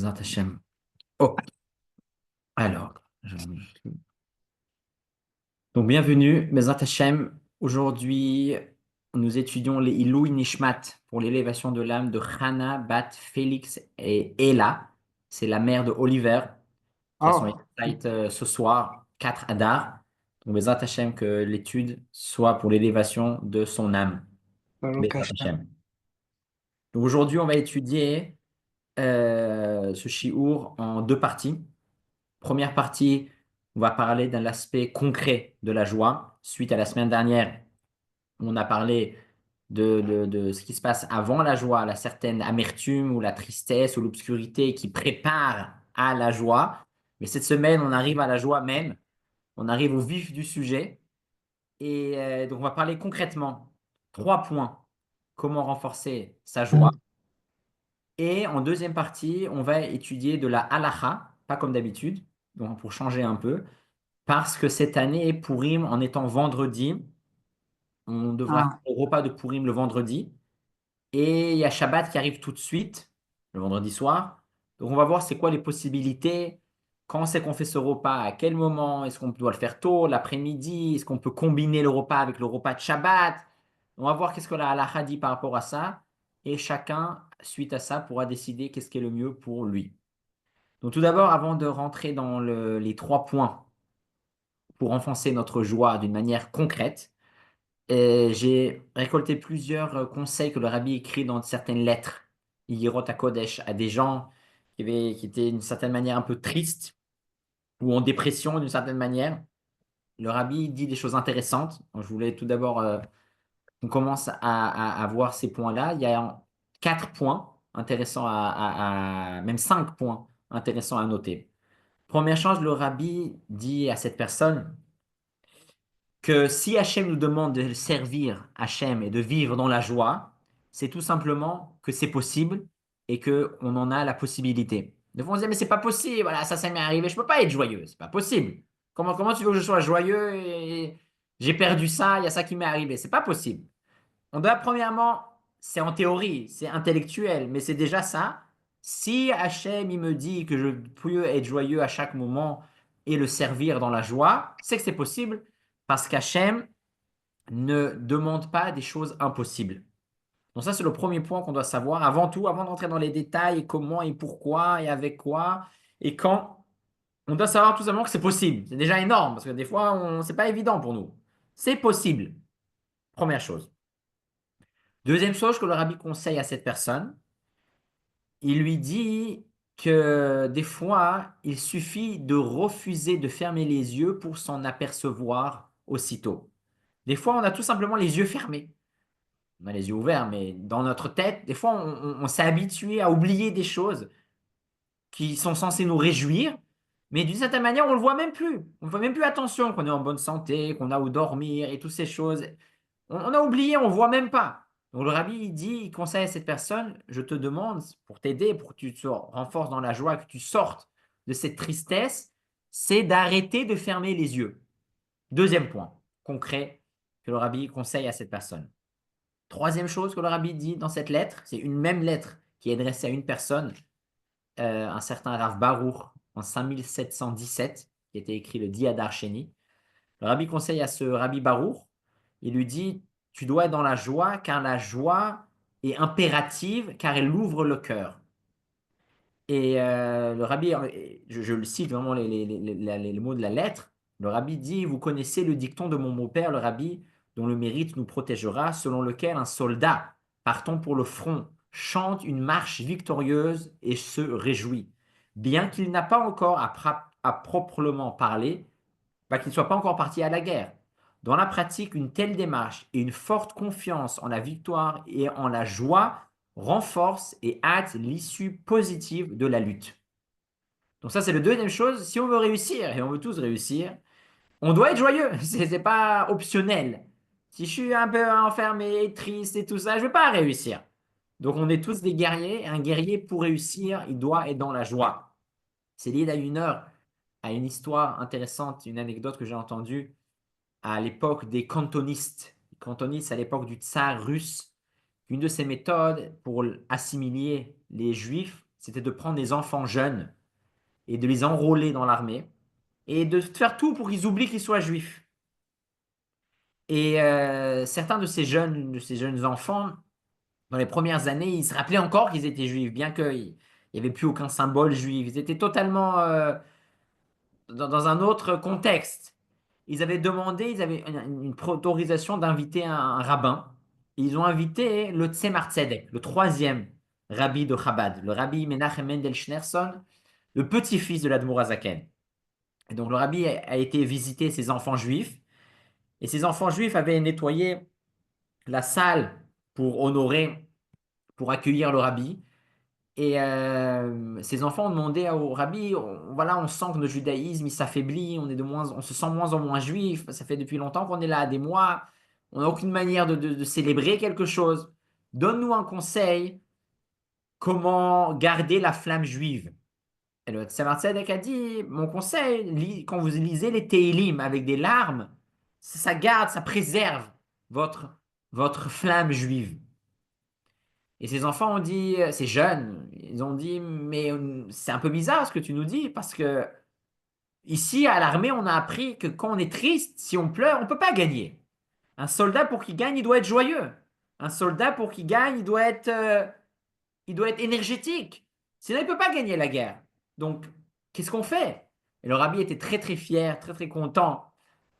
Bezrat Hashem. Oh, alors, donc bienvenue, Bezrat Hashem. Aujourd'hui, nous étudions les Ilouï Nishmat pour l'élévation de l'âme de Hana, Bat, Félix et Ella. C'est la mère de Oliver qui a son Oh, site ce soir, 4 Adar. Donc, Bezrat Hashem, que l'étude soit pour l'élévation de son âme. Baruch Bezrat Hashem. Hashem. Donc aujourd'hui, on va étudier ce shiur en deux parties. Première partie, on va parler d'un aspect concret de la joie. Suite à la semaine dernière, on a parlé de ce qui se passe avant la joie, la certaine amertume ou la tristesse ou l'obscurité qui prépare à la joie. Mais cette semaine, on arrive à la joie même, on arrive au vif du sujet. Et donc, on va parler concrètement. Trois points. Comment renforcer sa joie. Et en deuxième partie, on va étudier de la halacha, pas comme d'habitude, donc pour changer un peu. Parce que cette année, Pourim, en étant vendredi, on devra faire Ah, le repas de Pourim le vendredi. Et il y a Shabbat qui arrive tout de suite, le vendredi soir. Donc on va voir c'est quoi les possibilités. Quand c'est qu'on fait ce repas, à quel moment? Est-ce qu'on doit le faire tôt, l'après-midi? Est-ce qu'on peut combiner le repas avec le repas de Shabbat? On va voir qu'est-ce que la halakha dit par rapport à ça. Et chacun, suite à ça, pourra décider qu'est-ce qui est le mieux pour lui. Donc tout d'abord, avant de rentrer dans les trois points pour enfoncer notre joie d'une manière concrète, j'ai récolté plusieurs conseils que le rabbi écrit dans certaines lettres, Yirot Kodesh, à des gens qui étaient d'une certaine manière un peu tristes ou en dépression d'une certaine manière. Le rabbi dit des choses intéressantes. Donc, je voulais tout d'abord qu'on commence à voir ces points-là. Il y a quatre points intéressants même cinq points intéressants à noter. Première chose, le rabbi dit à cette personne que si Hachem nous demande de servir Hachem et de vivre dans la joie, c'est tout simplement que c'est possible et que on en a la possibilité. Des fois, on se dit, mais c'est pas possible, voilà, ça m'est arrivé, je peux pas être joyeux, c'est pas possible. Comment tu veux que je sois joyeux et j'ai perdu ça, il y a ça qui m'est arrivé, c'est pas possible. On doit, premièrement, c'est en théorie, c'est intellectuel, mais c'est déjà ça. Si Hachem, il me dit que je peux être joyeux à chaque moment et le servir dans la joie, c'est que c'est possible parce qu'Hachem ne demande pas des choses impossibles. Donc ça, c'est le premier point qu'on doit savoir. Avant tout, avant d'entrer dans les détails, et comment et pourquoi et avec quoi et quand, on doit savoir tout simplement que c'est possible. C'est déjà énorme parce que des fois, c'est pas évident pour nous. C'est possible. Première chose. Deuxième chose que le rabbi conseille à cette personne, il lui dit que des fois, il suffit de refuser de fermer les yeux pour s'en apercevoir aussitôt. Des fois, on a tout simplement les yeux fermés. On a les yeux ouverts, mais dans notre tête, des fois, on s'est habitué à oublier des choses qui sont censées nous réjouir, mais d'une certaine manière, on ne le voit même plus. On ne fait même plus attention qu'on est en bonne santé, qu'on a où dormir et toutes ces choses. On a oublié, on ne voit même pas. Donc le rabbi, il dit, il conseille à cette personne, je te demande, pour t'aider, pour que tu te renforces dans la joie, que tu sortes de cette tristesse, c'est d'arrêter de fermer les yeux. Deuxième point concret que le rabbi conseille à cette personne. Troisième chose que le rabbi dit dans cette lettre, c'est une même lettre qui est adressée à une personne, un certain Rav Baruch, en 5717, qui a été écrit le 10 Adar Sheni. Le rabbi conseille à ce rabbi Baruch, il lui dit, tu dois être dans la joie, car la joie est impérative, car elle ouvre le cœur. Et le rabbi, je le cite vraiment les mots de la lettre, le rabbi dit, vous connaissez le dicton de mon beau-père, le rabbi, dont le mérite nous protégera, selon lequel un soldat, partant pour le front, chante une marche victorieuse et se réjouit. Bien qu'il n'a pas encore à proprement parler, qu'il ne soit pas encore parti à la guerre. Dans la pratique, une telle démarche et une forte confiance en la victoire et en la joie renforcent et hâtent l'issue positive de la lutte. Donc ça, c'est la deuxième chose. Si on veut réussir, et on veut tous réussir, on doit être joyeux. C'est pas optionnel. Si je suis un peu enfermé, triste et tout ça, je ne vais pas réussir. Donc on est tous des guerriers. Un guerrier, pour réussir, il doit être dans la joie. C'est lié à une heure, à une histoire intéressante, une anecdote que j'ai entendue à l'époque des cantonistes. Les cantonistes, à l'époque du tsar russe, une de ses méthodes pour assimiler les juifs, c'était de prendre des enfants jeunes et de les enrôler dans l'armée et de faire tout pour qu'ils oublient qu'ils soient juifs. Et certains de ces jeunes enfants, dans les premières années, ils se rappelaient encore qu'ils étaient juifs, bien qu'il n'y avait plus aucun symbole juif. Ils étaient totalement dans un autre contexte. Ils avaient demandé, ils avaient une autorisation d'inviter un rabbin. Ils ont invité le Tzemar Tzedek, le troisième rabbi de Chabad, le rabbi Menachem Mendel Schneerson, le petit-fils de l'Admour Azaken. Et donc le rabbi a été visiter ses enfants juifs, et ces enfants juifs avaient nettoyé la salle pour honorer, pour accueillir le rabbi. Et ces enfants ont demandé au rabbi, voilà, on sent que notre judaïsme il s'affaiblit, on se sent moins en moins juif, ça fait depuis longtemps qu'on est là, des mois, on n'a aucune manière de célébrer quelque chose. Donne-nous un conseil, comment garder la flamme juive. Et le Tzemar Tzedek a dit, mon conseil, quand vous lisez les Télim avec des larmes, ça garde, ça préserve votre, votre flamme juive. Et ces enfants ont dit, ces jeunes, ils ont dit, mais c'est un peu bizarre ce que tu nous dis, parce que ici, à l'armée, on a appris que quand on est triste, si on pleure, on ne peut pas gagner. Un soldat, pour qu'il gagne, il doit être joyeux. Un soldat, pour qu'il gagne, il doit être énergétique. Sinon, il ne peut pas gagner la guerre. Donc, qu'est-ce qu'on fait? Et le rabbi était très, très fier, très, très content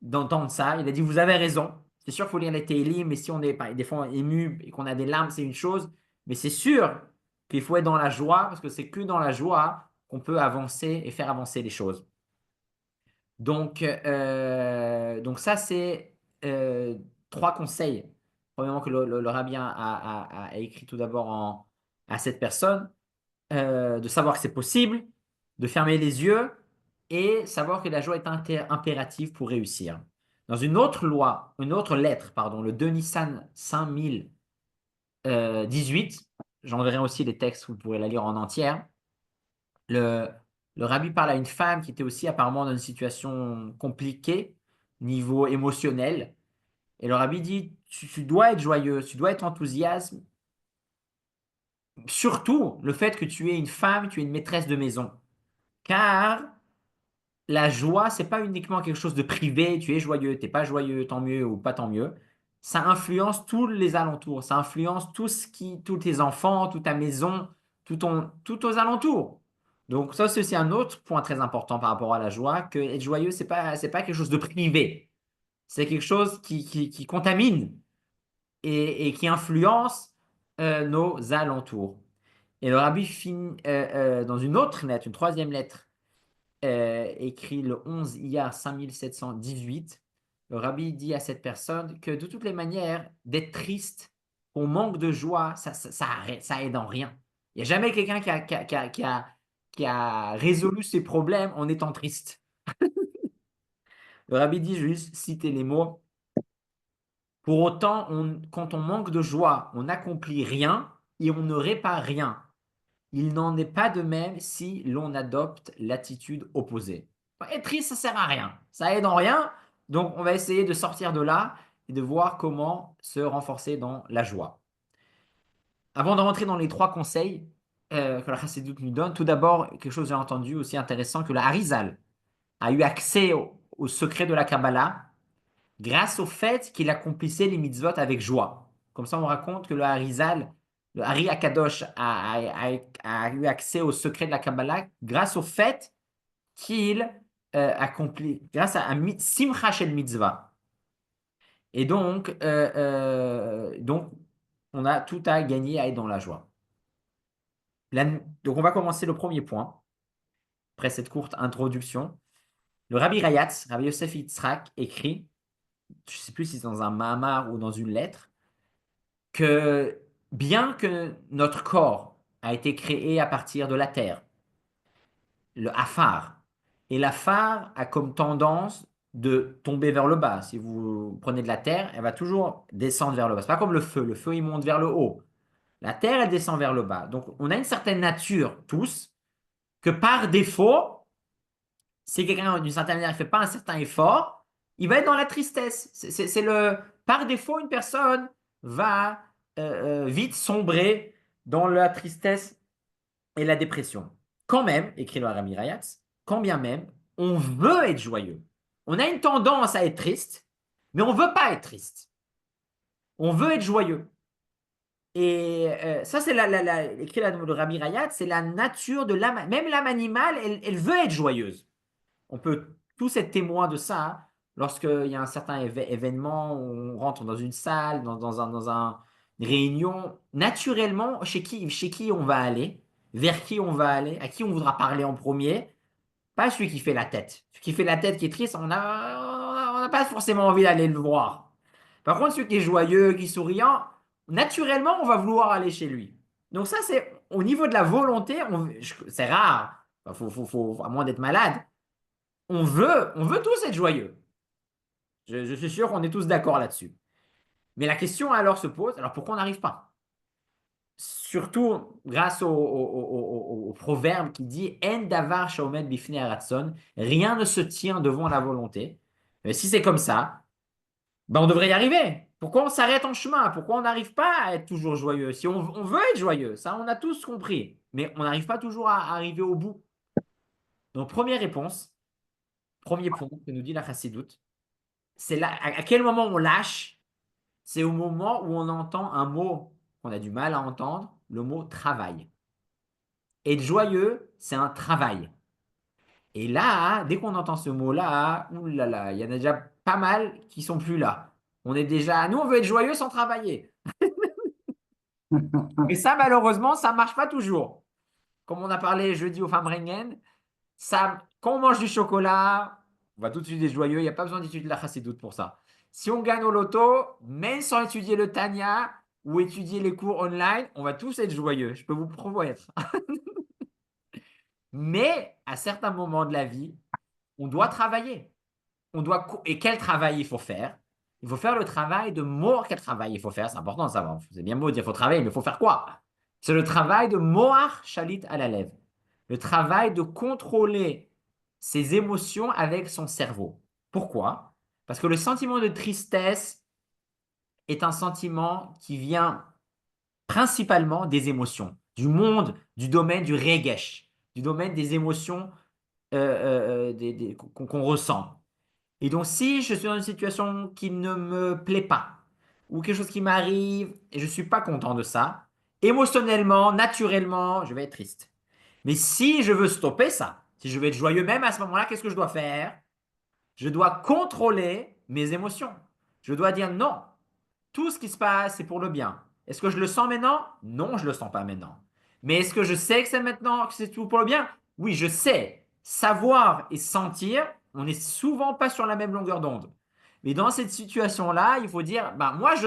d'entendre ça. Il a dit, vous avez raison. C'est sûr qu'il faut lire les Télim, mais si on est des fois ému et qu'on a des larmes, c'est une chose. Mais c'est sûr qu'il faut être dans la joie, parce que c'est que dans la joie qu'on peut avancer et faire avancer les choses. Donc ça, c'est trois conseils. Premièrement, que le rabbi a écrit tout d'abord à cette personne, de savoir que c'est possible, de fermer les yeux et savoir que la joie est impérative pour réussir. Dans une autre loi, une autre lettre, pardon, le 2 Nissan 5018, j'enverrai aussi les textes, vous pourrez la lire en entière. Le, le rabbi parle à une femme qui était aussi apparemment dans une situation compliquée, niveau émotionnel. Et le rabbi dit, tu dois être joyeux, tu dois être enthousiaste. Surtout le fait que tu es une femme, tu es une maîtresse de maison. Car la joie, c'est pas uniquement quelque chose de privé, tu es joyeux, t'es pas joyeux, tant mieux ou pas tant mieux. Ça influence tous les alentours, ça influence tous tes enfants, toute ta maison, tout aux alentours. Donc ça, c'est aussi un autre point très important par rapport à la joie, que être joyeux, c'est pas quelque chose de privé. C'est quelque chose qui contamine et qui influence nos alentours. Et le rabbi finit dans une autre lettre, une troisième lettre, écrit le 11 Iyar 5718, le rabbi dit à cette personne que de toutes les manières, d'être triste, qu'on manque de joie, ça aide en rien. Il n'y a jamais quelqu'un qui a résolu ses problèmes en étant triste. Le rabbi dit, je vais juste citer les mots. Pour autant, quand on manque de joie, on n'accomplit rien et on ne répare rien. Il n'en est pas de même si l'on adopte l'attitude opposée. Être triste, ça sert à rien. Ça aide en rien. Donc, on va essayer de sortir de là et de voir comment se renforcer dans la joie. Avant de rentrer dans les trois conseils que la Chassidoute nous donne, tout d'abord, quelque chose que j'ai entendu aussi intéressant, que la Harizal a eu accès au secret de la Kabbalah grâce au fait qu'il accomplissait les mitzvot avec joie. Comme ça, on raconte que le Harizal, le Hari Akadosh, a eu accès au secret de la Kabbalah grâce au fait qu'il accomplit, grâce à Simcha Shel Mitzvah. Et donc, on a tout à gagner à être dans la joie. Donc, on va commencer le premier point, après cette courte introduction. Le Rabbi Rayatz, Rabbi Yosef Yitzhak, écrit, je ne sais plus si c'est dans un Mahamar ou dans une lettre, que bien que notre corps a été créé à partir de la terre, le afar, et l'afar a comme tendance de tomber vers le bas. Si vous prenez de la terre, elle va toujours descendre vers le bas. C'est pas comme le feu. Le feu, il monte vers le haut. La terre, elle descend vers le bas. Donc, on a une certaine nature, tous, que par défaut, si quelqu'un, d'une certaine manière, ne fait pas un certain effort, il va être dans la tristesse. Par défaut, une personne va vite sombrer dans la tristesse et la dépression. Quand même, écrit le Rami Rayatz, quand bien même, on veut être joyeux. On a une tendance à être triste, mais on ne veut pas être triste. On veut être joyeux. Et ça, c'est écrit le Rami Rayatz, c'est la nature de l'âme. Même l'âme animale, elle veut être joyeuse. On peut tous être témoins de ça, hein. Lorsqu'il y a un certain événement, on rentre dans une salle, une réunion, naturellement, chez qui on va aller, vers qui on va aller, à qui on voudra parler en premier, pas celui qui fait la tête. Celui qui fait la tête, qui est triste, on n'a pas forcément envie d'aller le voir. Par contre, celui qui est joyeux, qui est souriant, naturellement, on va vouloir aller chez lui. Donc ça, c'est au niveau de la volonté, c'est rare. À moins d'être malade, on veut tous être joyeux. Je suis sûr qu'on est tous d'accord là-dessus. Mais la question alors se pose, alors pourquoi on n'arrive pas? Surtout grâce au proverbe qui dit En davar shaomed bifnei haratson, rien ne se tient devant la volonté. Mais si c'est comme ça, ben on devrait y arriver. Pourquoi on s'arrête en chemin? Pourquoi on n'arrive pas à être toujours joyeux? Si on veut être joyeux, ça on a tous compris, mais on n'arrive pas toujours à arriver au bout. Donc première réponse, premier point que nous dit la Chassidoute, c'est là, à quel moment on lâche? C'est au moment où on entend un mot qu'on a du mal à entendre, le mot travail. Être joyeux, c'est un travail. Et là, dès qu'on entend ce mot-là, oulala, il y en a déjà pas mal qui sont plus là. On est déjà, nous, on veut être joyeux sans travailler. Et ça, malheureusement, ça ne marche pas toujours. Comme on a parlé jeudi aux femmes rengaines, ça, quand on mange du chocolat, on va tout de suite être joyeux. Il n'y a pas besoin d'étudier la chassidoute pour ça. Si on gagne au loto, même sans étudier le Tanya ou étudier les cours online, on va tous être joyeux. Je peux vous promettre. Mais à certains moments de la vie, on doit travailler. Et quel travail il faut faire? Il faut faire le travail de Mohar. Quel travail il faut faire? C'est important de savoir. C'est bien beau de dire qu'il faut travailler, mais il faut faire quoi? C'est le travail de Mohar Shalit à la lèvre. Le travail de contrôler ses émotions avec son cerveau. Pourquoi? Parce que le sentiment de tristesse est un sentiment qui vient principalement des émotions, du monde, du domaine du regesh, du domaine des émotions qu'on ressent. Et donc, si je suis dans une situation qui ne me plaît pas, ou quelque chose qui m'arrive et je ne suis pas content de ça, émotionnellement, naturellement, je vais être triste. Mais si je veux stopper ça, si je veux être joyeux même à ce moment-là, qu'est-ce que je dois faire? Je dois contrôler mes émotions. Je dois dire non. Tout ce qui se passe, c'est pour le bien. Est-ce que je le sens maintenant? Non, je ne le sens pas maintenant. Mais est-ce que je sais que c'est maintenant, que c'est tout pour le bien? Oui, je sais. Savoir et sentir, on n'est souvent pas sur la même longueur d'onde. Mais dans cette situation-là, il faut dire, bah, moi je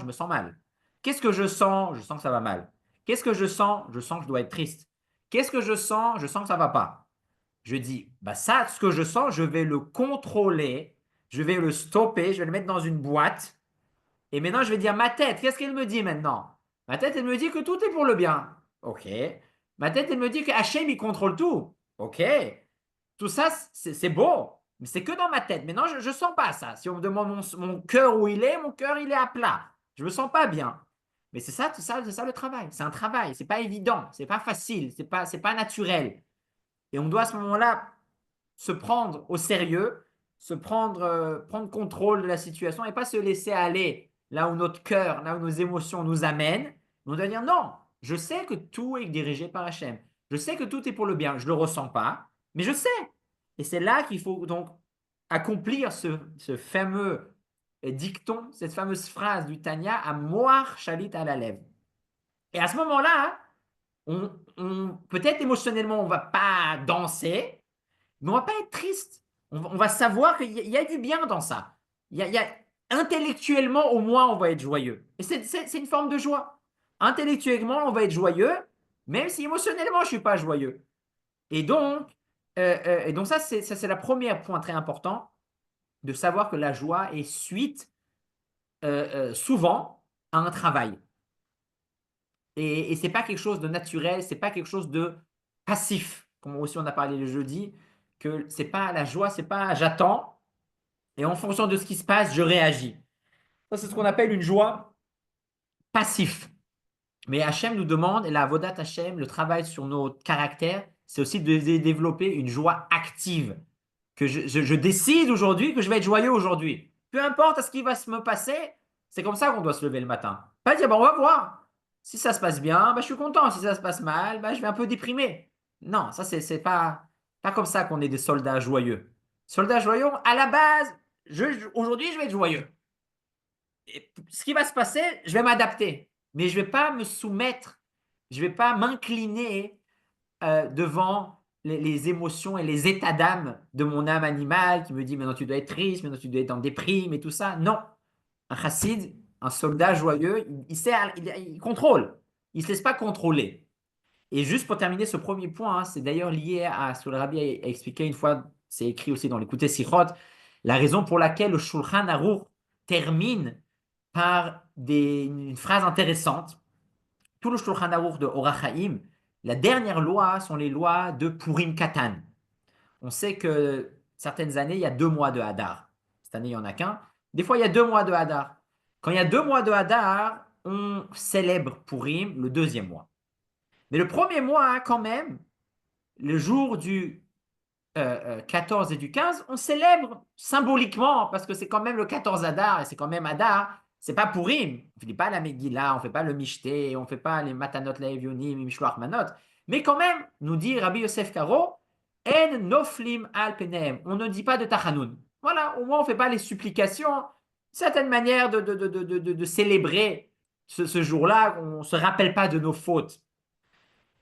me sens mal. Qu'est-ce que je sens? Je sens que ça va mal. Qu'est-ce que je sens? Je sens que je dois être triste. Qu'est-ce que je sens? Je sens que ça va pas. Je dis, bah ça, ce que je sens, je vais le contrôler, je vais le stopper, je vais le mettre dans une boîte et maintenant, je vais dire ma tête. Qu'est-ce qu'elle me dit maintenant? Ma tête, elle me dit que tout est pour le bien. OK. Ma tête, elle me dit que Hachem, il contrôle tout. OK. Tout ça, c'est beau. Mais c'est que dans ma tête. Maintenant, je ne sens pas ça. Si on me demande mon cœur où il est, mon cœur, il est à plat. Je ne me sens pas bien. Mais c'est ça le travail. C'est un travail. C'est pas évident. C'est pas facile. C'est pas naturel. Et on doit à ce moment-là se prendre au sérieux, prendre contrôle de la situation et pas se laisser aller là où notre cœur, là où nos émotions nous amènent. On doit dire non, je sais que tout est dirigé par Hachem. Je sais que tout est pour le bien. Je ne le ressens pas, mais je sais. Et c'est là qu'il faut donc accomplir ce fameux dicton, cette fameuse phrase du Tanya, à Moar Shalit à la lèvre. Et à ce moment-là, peut-être émotionnellement, on ne va pas danser, mais on va pas être triste. On va savoir qu'il y a du bien dans ça. Intellectuellement, au moins, on va être joyeux. Et c'est une forme de joie. Intellectuellement, on va être joyeux, même si émotionnellement, je ne suis pas joyeux. Et donc ça, c'est le premier point très important, de savoir que la joie est suite souvent à un travail. Et ce n'est pas quelque chose de naturel, ce n'est pas quelque chose de passif, comme aussi on a parlé le jeudi, que c'est pas la joie, c'est pas j'attends, et en fonction de ce qui se passe, je réagis. Ça, c'est ce qu'on appelle une joie passive. Mais Hachem nous demande, et la Avodat Hachem, le travail sur nos caractères, c'est aussi de développer une joie active. Que je décide aujourd'hui que je vais être joyeux aujourd'hui. Peu importe ce qui va se me passer, c'est comme ça qu'on doit se lever le matin. Pas dire, bon, on va voir. Si ça se passe bien, bah, je suis content. Si ça se passe mal, bah, je vais un peu déprimer. Non, ça, c'est pas comme ça qu'on est des soldats joyeux. Soldats joyeux, à la base, aujourd'hui, je vais être joyeux. Et ce qui va se passer, je vais m'adapter. Mais je ne vais pas me soumettre, je ne vais pas m'incliner devant les émotions et les états d'âme de mon âme animale qui me dit maintenant tu dois être triste, maintenant tu dois être en déprime et tout ça. Non. Un chassid, un soldat joyeux, il sait, il contrôle. Il ne se laisse pas contrôler. Et juste pour terminer ce premier point, hein, c'est d'ailleurs lié à ce que le rabbi a expliqué une fois, c'est écrit aussi dans l'écouté Sichot, la raison pour laquelle le Shulchan Aruch termine par une phrase intéressante. Tout le Shulchan Aruch de Orach Chaim, la dernière loi sont les lois de Purim Katan. On sait que certaines années, il y a 2 mois de Hadar. Cette année, il n'y en a qu'un. Des fois, il y a 2 mois de Hadar. Quand il y a 2 mois de Hadar, on célèbre Purim le deuxième mois. Mais le premier mois, hein, quand même, le jour du 14 et du 15, on célèbre symboliquement, parce que c'est quand même le 14 Hadar, et c'est quand même Hadar, c'est pas Purim. On ne fait pas la Megillah, on ne fait pas le Mishté, on ne fait pas les Matanot Laevionim, Mishloach Manot. Mais quand même, nous dit Rabbi Yosef Karo, En noflim al penem. On ne dit pas de Tachanoun. Voilà, au moins on ne fait pas les supplications. Certaine manière de célébrer ce jour-là, on ne se rappelle pas de nos fautes.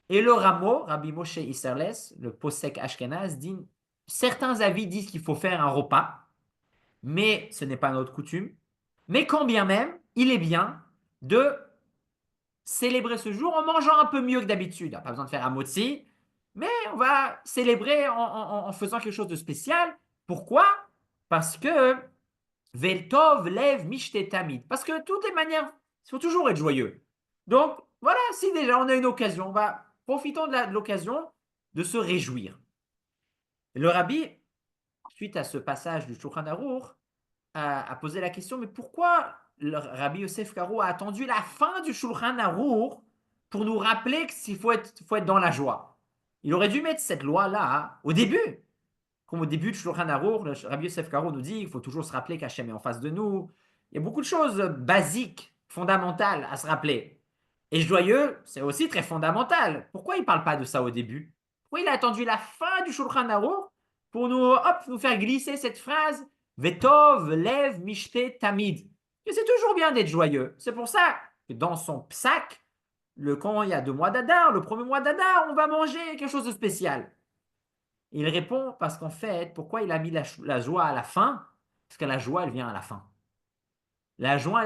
Et le Ramo, Rabbi Moshe Isserles, le Posek Ashkenaz, dit certains avis disent qu'il faut faire un repas, mais ce n'est pas notre coutume. Mais quand bien même, il est bien de célébrer ce jour en mangeant un peu mieux que d'habitude. Il n'y a pas besoin de faire un motzi, mais on va célébrer en faisant quelque chose de spécial. Pourquoi? Parce que Veltov lève mishte tamid. Parce que de toutes les manières, il faut toujours être joyeux. Donc, voilà, si déjà on a une occasion, profitons de l'occasion de se réjouir. Le rabbi, suite à ce passage du Shulchan Aruch, a posé la question, mais pourquoi le rabbi Yosef Karo a attendu la fin du Shulchan Aruch pour nous rappeler qu'il faut être dans la joie? Il aurait dû mettre cette loi-là au début. Comme au début de Shulchan Aruch, le Rabbi Yosef Karo nous dit qu'il faut toujours se rappeler qu'Hachem est en face de nous. Il y a beaucoup de choses basiques, fondamentales à se rappeler. Et joyeux, c'est aussi très fondamental. Pourquoi il ne parle pas de ça au début? Pourquoi il a attendu la fin du Shulchan Aruch pour nous faire glisser cette phrase Vetov, lev, mishte, tamid. Et c'est toujours bien d'être joyeux. C'est pour ça que dans son psaque, quand il y a 2 mois d'Adar, le premier mois d'Adar, on va manger quelque chose de spécial. Il répond parce qu'en fait, pourquoi il a mis la joie à la fin? Parce que la joie, elle vient à la fin. La joie,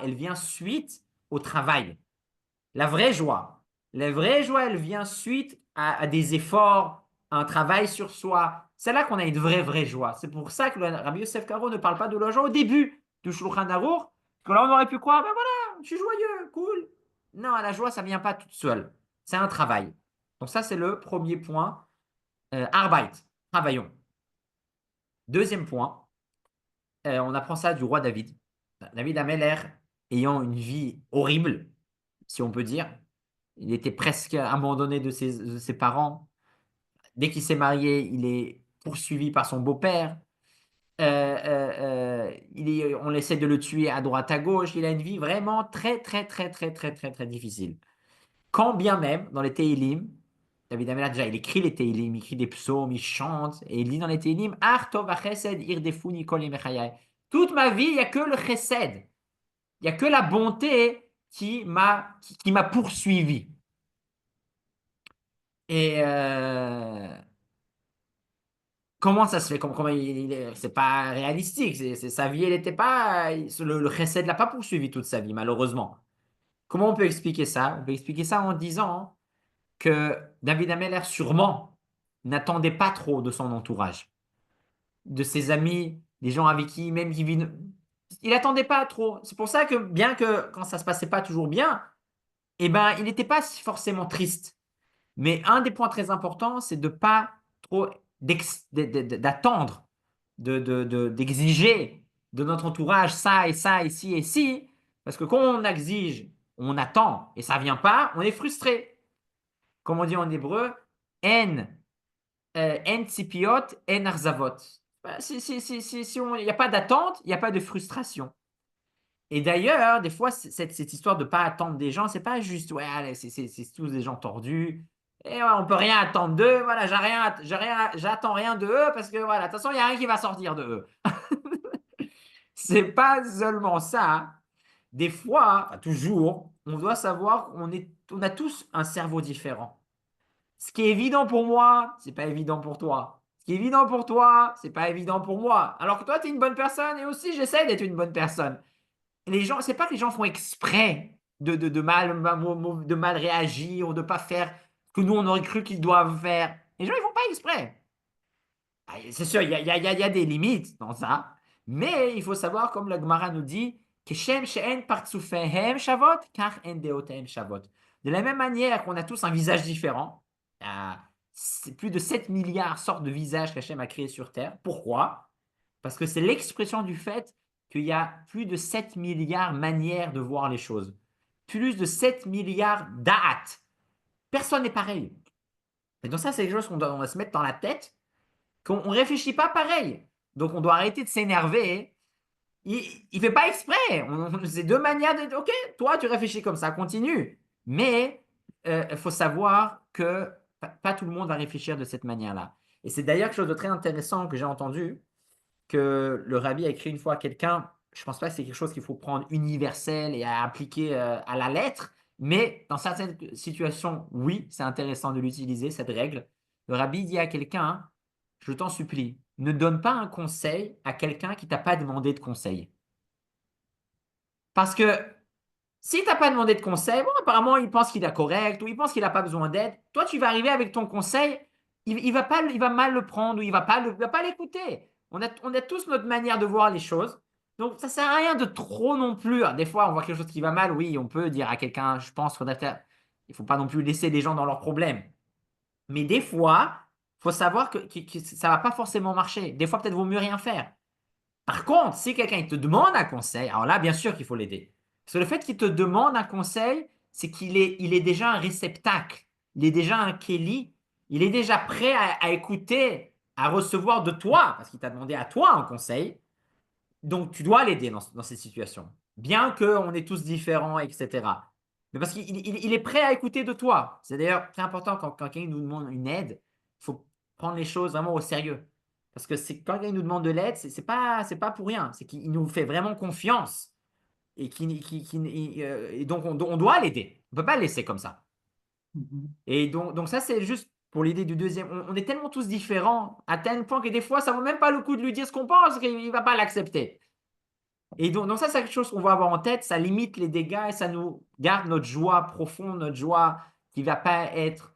elle vient suite au travail. La vraie joie. La vraie joie, elle vient suite à des efforts, à un travail sur soi. C'est là qu'on a une vraie joie. C'est pour ça que le Rabbi Yosef Karo ne parle pas de la joie au début du Shulchan Aruch. Parce que là, on aurait pu croire, ben voilà, je suis joyeux, cool. Non, la joie, ça ne vient pas toute seule. C'est un travail. Donc ça, c'est le premier point. Arbeit, travaillons. Deuxième point, on apprend ça du roi David. David Ameller, ayant une vie horrible, si on peut dire, il était presque abandonné de ses parents. Dès qu'il s'est marié, il est poursuivi par son beau-père. On essaie de le tuer à droite, à gauche. Il a une vie vraiment très difficile. Quand bien même, dans les Tehillim, David Amelach, déjà, il écrit les Tehillim, il écrit des psaumes, il chante, et il dit dans les Tehillim, Ar tov chesed irdefuni kol yemechayai. Toute ma vie, il n'y a que le chesed. Il n'y a que la bonté qui m'a poursuivi. Et comment ça se fait? C'est pas réalistique. Sa vie, elle n'était pas. Le chesed ne l'a pas poursuivi toute sa vie, malheureusement. Comment on peut expliquer ça? On peut expliquer ça en disant que David Ameller, sûrement, n'attendait pas trop de son entourage, de ses amis, des gens avec qui, même qui vivent. Il n'attendait pas trop. C'est pour ça que, bien que quand ça se passait pas toujours bien, eh ben, il n'était pas forcément triste. Mais un des points très importants, c'est de pas trop d'attendre, d'exiger de notre entourage ça et ça, ici et ci. Parce que quand on exige On attend et ça ne vient pas, on est frustré. Comme on dit en hébreu, en, en tzipiot, en arzavot. Si il n'y a pas d'attente, il n'y a pas de frustration. Et d'ailleurs, des fois, cette histoire de ne pas attendre des gens, c'est pas juste, ouais, allez, c'est tous des gens tordus. Et ouais, on peut rien attendre d'eux. Voilà, j'attends rien de eux parce que voilà, de toute façon, il n'y a rien qui va sortir de eux. C'est pas seulement ça. Des fois, enfin, toujours, on doit savoir on a tous un cerveau différent. Ce qui est évident pour moi, c'est pas évident pour toi. Ce qui est évident pour toi, c'est pas évident pour moi. Alors que toi, tu es une bonne personne et aussi j'essaie d'être une bonne personne. Les gens, c'est pas que les gens font exprès de mal réagir ou de pas faire ce que nous on aurait cru qu'ils doivent faire. Les gens, ils font pas exprès. Ah, c'est sûr, il y a des limites dans ça, mais il faut savoir, comme la Gemara nous dit, que Shem she'en partsufehem shavot, car en deotem shavot. De la même manière qu'on a tous un visage différent, c'est plus de 7 milliards sortes de visages qu'Hachem a créés sur Terre. Pourquoi? Parce que c'est l'expression du fait qu'il y a plus de 7 milliards manières de voir les choses. Plus de 7 milliards d'at. Personne n'est pareil. Et donc ça, c'est quelque chose on doit se mettre dans la tête qu'on ne réfléchit pas pareil. Donc, on doit arrêter de s'énerver. Il ne fait pas exprès. C'est deux manières de. Ok, toi, tu réfléchis comme ça, continue. Mais il faut savoir que pas tout le monde va réfléchir de cette manière-là. Et c'est d'ailleurs quelque chose de très intéressant que j'ai entendu, que le rabbi a écrit une fois à quelqu'un. Je ne pense pas que c'est quelque chose qu'il faut prendre universel et à appliquer à la lettre. Mais dans certaines situations, oui, c'est intéressant de l'utiliser, cette règle. Le rabbi dit à quelqu'un, je t'en supplie, ne donne pas un conseil à quelqu'un qui t'a pas demandé de conseil. Parce que si tu n'as pas demandé de conseil, bon, apparemment, il pense qu'il est correct ou il pense qu'il n'a pas besoin d'aide. Toi, tu vas arriver avec ton conseil, il va pas, il va mal le prendre ou il va pas l'écouter. On a tous notre manière de voir les choses. Donc, ça sert à rien de trop non plus. Alors, des fois, on voit quelque chose qui va mal, oui, on peut dire à quelqu'un, je pense, il ne faut pas non plus laisser les gens dans leurs problèmes. Mais des fois, il faut savoir que ça ne va pas forcément marcher. Des fois, peut-être vaut mieux rien faire. Par contre, si quelqu'un il te demande un conseil, alors là, bien sûr qu'il faut l'aider. Parce que le fait qu'il te demande un conseil, c'est il est déjà un réceptacle. Il est déjà un Kelly. Il est déjà prêt à écouter, à recevoir de toi, parce qu'il t'a demandé à toi un conseil. Donc, tu dois l'aider dans ces situations. Bien qu'on est tous différents, etc. Mais parce qu'il est prêt à écouter de toi. C'est d'ailleurs très important quand quelqu'un nous demande une aide, il faut prendre les choses vraiment au sérieux. Parce que quand quelqu'un nous demande de l'aide, c'est pas pour rien. C'est qu'il nous fait vraiment confiance. Et donc, on doit l'aider. On ne peut pas le laisser comme ça. Mhm. Et donc ça, c'est juste pour l'idée du deuxième. On est tellement tous différents, à tel point que des fois, ça ne vaut même pas le coup de lui dire ce qu'on pense, qu'il ne va pas l'accepter. Et donc ça, c'est quelque chose qu'on va avoir en tête, ça limite les dégâts et ça nous garde notre joie profonde, notre joie qui ne va pas être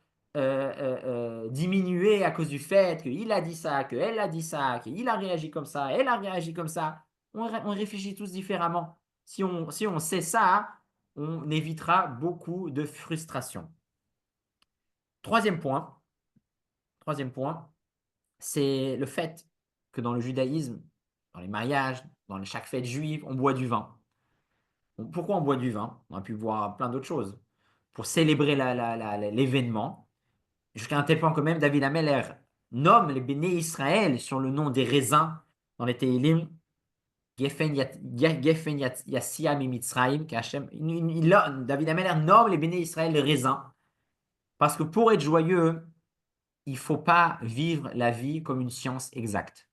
diminuée à cause du fait qu'il a dit ça, qu'elle a dit ça, qu'il a réagi comme ça, elle a réagi comme ça. On réfléchit tous différemment. Si on sait ça, on évitera beaucoup de frustration. Troisième point, troisième point, c'est le fait que dans le judaïsme, dans les mariages, dans chaque fête juive, on boit du vin. Pourquoi on boit du vin? On a pu boire plein d'autres choses. Pour célébrer l'événement, jusqu'à un tel point que même David Ameller nomme les béné Israël sur le nom des raisins dans les Tehillim, Gefen Yassia Mimitzraim, David Ameller nomme les béné Israël les raisins, parce que pour être joyeux, il ne faut pas vivre la vie comme une science exacte.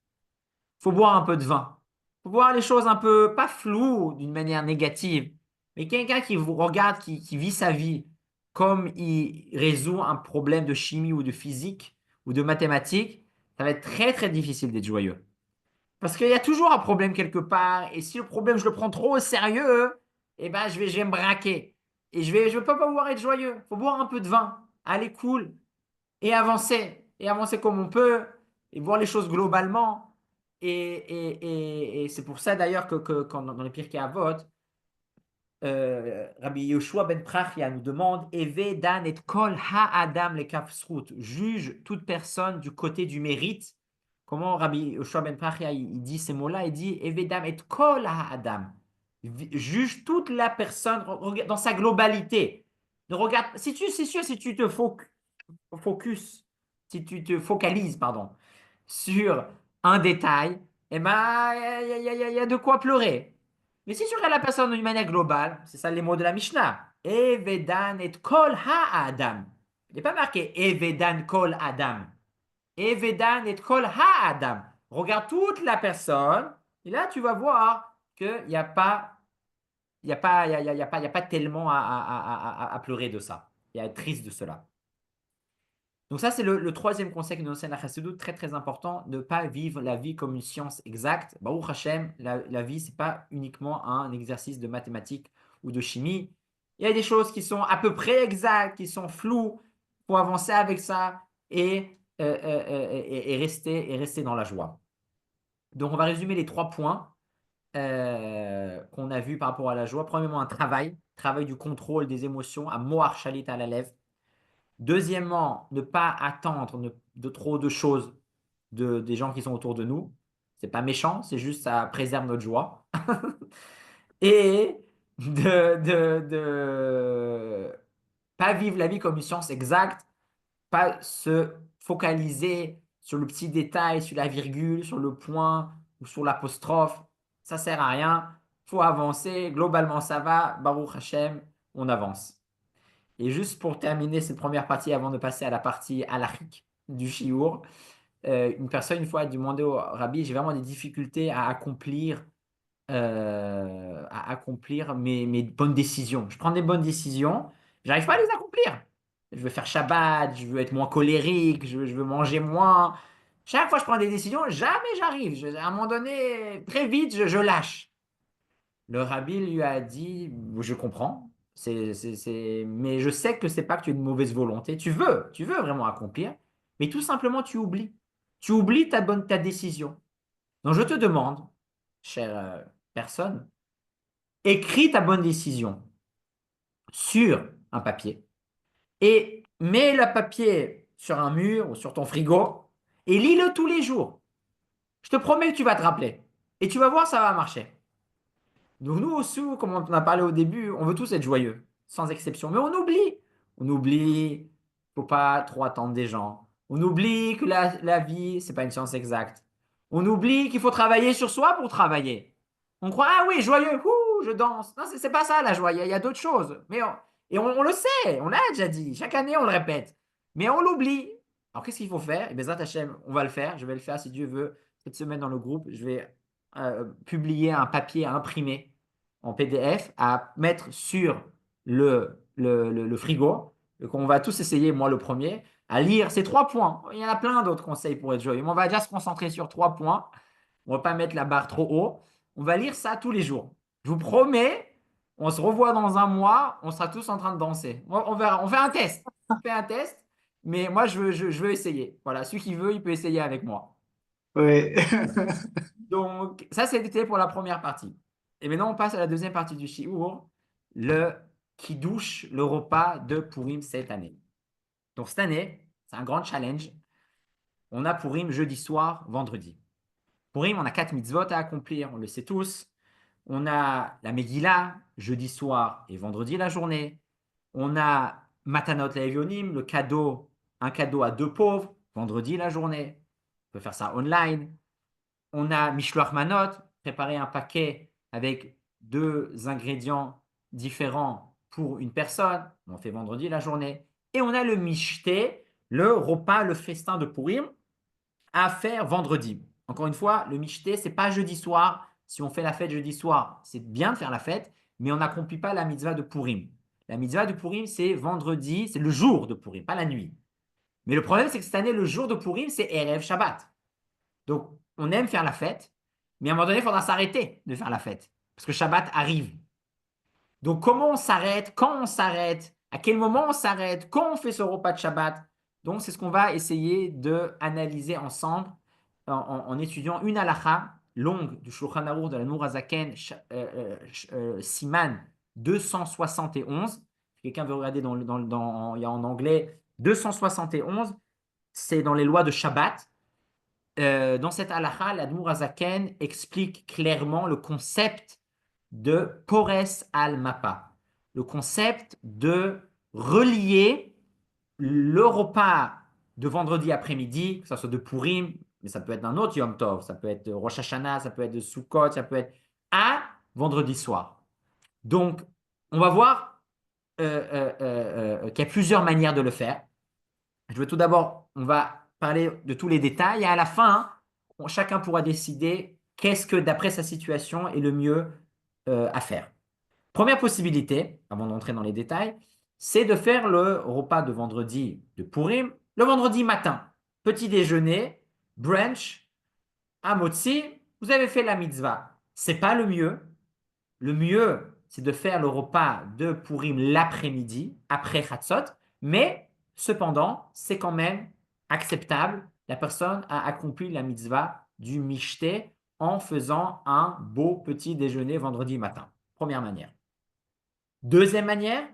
Il faut boire un peu de vin. Il faut voir les choses un peu, pas floues d'une manière négative, mais quelqu'un qui vous regarde, qui vit sa vie comme il résout un problème de chimie ou de physique ou de mathématiques, ça va être très très difficile d'être joyeux. Parce qu'il y a toujours un problème quelque part, et si le problème je le prends trop au sérieux, eh ben je vais me braquer. Et je vais pas pouvoir être joyeux. Il faut boire un peu de vin, aller cool, et avancer comme on peut, et voir les choses globalement. Et c'est pour ça d'ailleurs que quand, dans les Pirkei Avot, Rabbi Yoshua ben Prachia nous demande Eve dan et kol ha-adam le kafsrut, juge toute personne du côté du mérite. Comment Rabbi Yoshua ben Prachia il dit ces mots-là? Il dit Eve dam et kol ha-adam, Juge toute la personne dans sa globalité. Ne regarde, c'est sûr, si tu te focus, si tu te focalises, pardon, sur un détail, eh ben, il y a de quoi pleurer. Mais si tu regardes la personne d'une manière globale, c'est ça les mots de la Mishnah. Evedan et kol ha-adam. Il n'est pas marqué Evedan kol adam. Evedan et kol ha-adam. Regarde toute la personne, et là tu vas voir qu'il n'y a pas, il y a pas, il y a pas tellement à pleurer de ça. Et à être triste de cela. Donc ça, c'est le troisième conseil que nous enseigne la Chassidut, très très important, ne pas vivre la vie comme une science exacte. Baruch Hashem, la vie, c'est pas uniquement un exercice de mathématiques ou de chimie. Il y a des choses qui sont à peu près exactes, qui sont floues. Il faut avancer avec ça et rester dans la joie. Donc on va résumer les 3 points qu'on a vus par rapport à la joie. Premièrement, un travail du contrôle des émotions, à Mohar Shalit à la lèvre. Deuxièmement, ne pas attendre de trop de choses des gens qui sont autour de nous. C'est pas méchant, c'est juste ça préserve notre joie. Et de pas vivre la vie comme une science exacte, pas se focaliser sur le petit détail, sur la virgule, sur le point ou sur l'apostrophe. Ça sert à rien. Faut avancer. Globalement, ça va. Baruch Hashem, on avance. Et juste pour terminer cette première partie, avant de passer à la partie halachique du shiur, une personne une fois a demandé au rabbi, j'ai vraiment des difficultés à accomplir mes bonnes décisions. Je prends des bonnes décisions, j'arrive pas à les accomplir. Je veux faire Shabbat, je veux être moins colérique, je veux manger moins. Chaque fois que je prends des décisions, jamais j'arrive. À un moment donné, très vite, je lâche. Le rabbi lui a dit, je comprends, mais je sais que c'est pas que tu as une mauvaise volonté. Tu veux vraiment accomplir, mais tout simplement tu oublies. Tu oublies ta décision. Donc je te demande, chère personne, écris ta bonne décision sur un papier et mets le papier sur un mur ou sur ton frigo et lis-le tous les jours. Je te promets que tu vas te rappeler et tu vas voir, ça va marcher. Donc nous aussi, comme on a parlé au début, on veut tous être joyeux, sans exception. Mais on oublie. On oublie, faut pas trop attendre des gens. On oublie que la vie, c'est pas une science exacte. On oublie qu'il faut travailler sur soi pour travailler. On croit, ah oui, joyeux, ouh, je danse. Non, c'est pas ça la joie, il y a d'autres choses. On le sait, on l'a déjà dit. Chaque année, on le répète. Mais on l'oublie. Alors qu'est-ce qu'il faut faire? Eh bien, Zat Hashem, on va le faire. Je vais le faire si Dieu veut. Cette semaine dans le groupe, je vais publier un papier à imprimer en PDF à mettre sur le frigo. Donc on va tous essayer, moi le premier, à lire ces 3 points. Il y en a plein d'autres conseils pour être joyeux, mais on va déjà se concentrer sur 3 points. On ne va pas mettre la barre trop haut. On va lire ça tous les jours. Je vous promets, on se revoit dans un mois, on sera tous en train de danser. On verra, on fait un test. On fait un test, mais moi je veux essayer. Voilà, celui qui veut, il peut essayer avec moi. Ouais. Donc, ça, c'était pour la première partie. Et maintenant, on passe à la deuxième partie du shiur, le Kiddush, le repas de Purim cette année. Donc, cette année, c'est un grand challenge. On a Purim jeudi soir, vendredi. Purim, on a 4 mitzvot à accomplir, on le sait tous. On a la Megillah, jeudi soir et vendredi la journée. On a Matanot Le'Evionim, un cadeau à 2 pauvres, vendredi la journée. On peut faire ça online. On a Mishloach Manot, préparer un paquet avec 2 ingrédients différents pour une personne. On fait vendredi la journée. Et on a le Mishté, le repas, le festin de Purim à faire vendredi. Encore une fois, le Mishté, c'est pas jeudi soir. Si on fait la fête jeudi soir, c'est bien de faire la fête, mais on n'accomplit pas la mitzvah de Purim. La mitzvah de Purim, c'est vendredi, c'est le jour de Purim, pas la nuit. Mais le problème, c'est que cette année, le jour de Purim, c'est Erev Shabbat. Donc, on aime faire la fête, mais à un moment donné, il faudra s'arrêter de faire la fête, parce que Shabbat arrive. Donc, comment on s'arrête, quand on s'arrête, à quel moment on s'arrête, quand on fait ce repas de Shabbat. Donc, c'est ce qu'on va essayer de analyser ensemble en étudiant une halakha longue du Shulchan Aruch de la Nour Hazaken, Siman 271. Si quelqu'un veut regarder il y a en anglais 271, c'est dans les lois de Shabbat. Dans cette halakha, l'Admour Azaken explique clairement le concept de Pores al Mapa, le concept de relier le repas de vendredi après-midi, que ce soit de Purim, mais ça peut être d'un autre Yom Tov, ça peut être de Rosh Hashanah, ça peut être de Sukkot, ça peut être à vendredi soir. Donc, on va voir qu'il y a plusieurs manières de le faire. Je veux tout d'abord, on va parler de tous les détails et à la fin, chacun pourra décider qu'est-ce que, d'après sa situation, est le mieux à faire. Première possibilité, avant d'entrer dans les détails, c'est de faire le repas de vendredi de Purim le vendredi matin. Petit déjeuner, brunch, à motzi, vous avez fait la mitzvah. C'est pas le mieux. Le mieux, c'est de faire le repas de Purim l'après-midi, après Chatzot, mais cependant, c'est quand même acceptable. La personne a accompli la mitzvah du mishté en faisant un beau petit déjeuner vendredi matin. Première manière. Deuxième manière,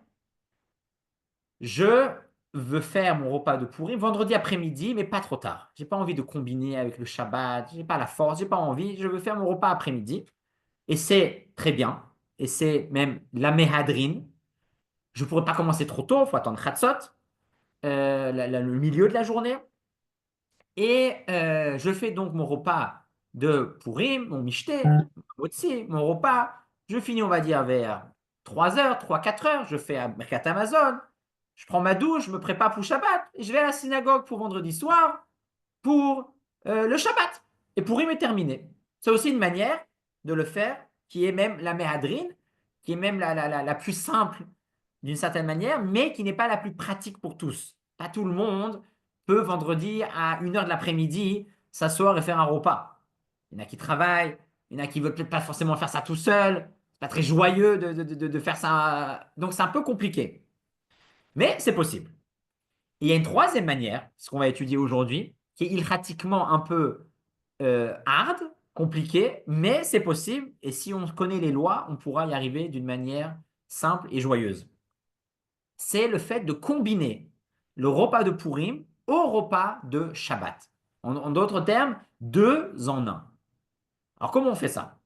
je veux faire mon repas de Purim vendredi après-midi, mais pas trop tard. J'ai pas envie de combiner avec le Shabbat, j'ai pas la force, j'ai pas envie. Je veux faire mon repas après-midi. Et c'est très bien. Et c'est même la méhadrine. Je ne pourrais pas commencer trop tôt, il faut attendre Khatsot, le milieu de la journée. Et je fais donc mon repas de Purim, mon michté, aussi, mon repas. Je finis, on va dire, vers 3 heures, 4 heures. Je fais un Mercat Amazon. Je prends ma douche, je me prépare pour Shabbat. Et je vais à la synagogue pour vendredi soir pour le Shabbat. Et Purim est terminé. C'est aussi une manière de le faire qui est même la méhadrine, qui est même la plus simple d'une certaine manière, mais qui n'est pas la plus pratique pour tous. Pas tout le monde peut vendredi à 1 heure de l'après-midi s'asseoir et faire un repas. Il y en a qui travaillent, il y en a qui ne veulent peut-être pas forcément faire ça tout seul. C'est pas très joyeux de faire ça. Donc c'est un peu compliqué. Mais c'est possible. Et il y a une troisième manière, ce qu'on va étudier aujourd'hui, qui est ilchatiquement un peu hard, compliqué, mais c'est possible. Et si on connaît les lois, on pourra y arriver d'une manière simple et joyeuse. C'est le fait de combiner le repas de Purim au repas de Shabbat. En d'autres termes, deux en un. Alors, comment on fait ça?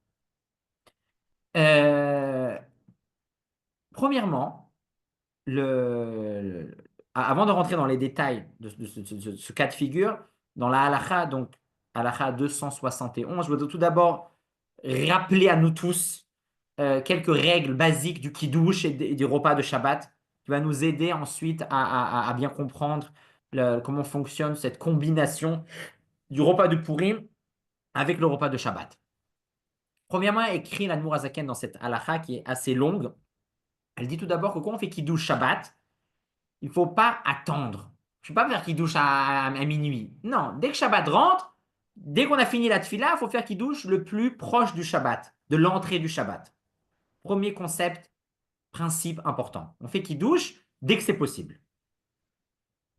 Euh, Premièrement, avant de rentrer dans les détails de ce cas de figure, dans la halakha, donc halakha 271, je veux tout d'abord rappeler à nous tous quelques règles basiques du kiddush et du repas de Shabbat, qui va nous aider ensuite à bien comprendre comment fonctionne cette combination du repas de Purim avec le repas de Shabbat. Premièrement, écrit l'Admour Azaken dans cette halakha qui est assez longue. Elle dit tout d'abord que quand on fait kiddush Shabbat, il ne faut pas attendre. Je ne vais pas faire kiddush à minuit. Non, dès que Shabbat rentre, dès qu'on a fini la tfila, il faut faire kiddush le plus proche du Shabbat, de l'entrée du Shabbat. Premier concept, principe important. On fait kiddush dès que c'est possible.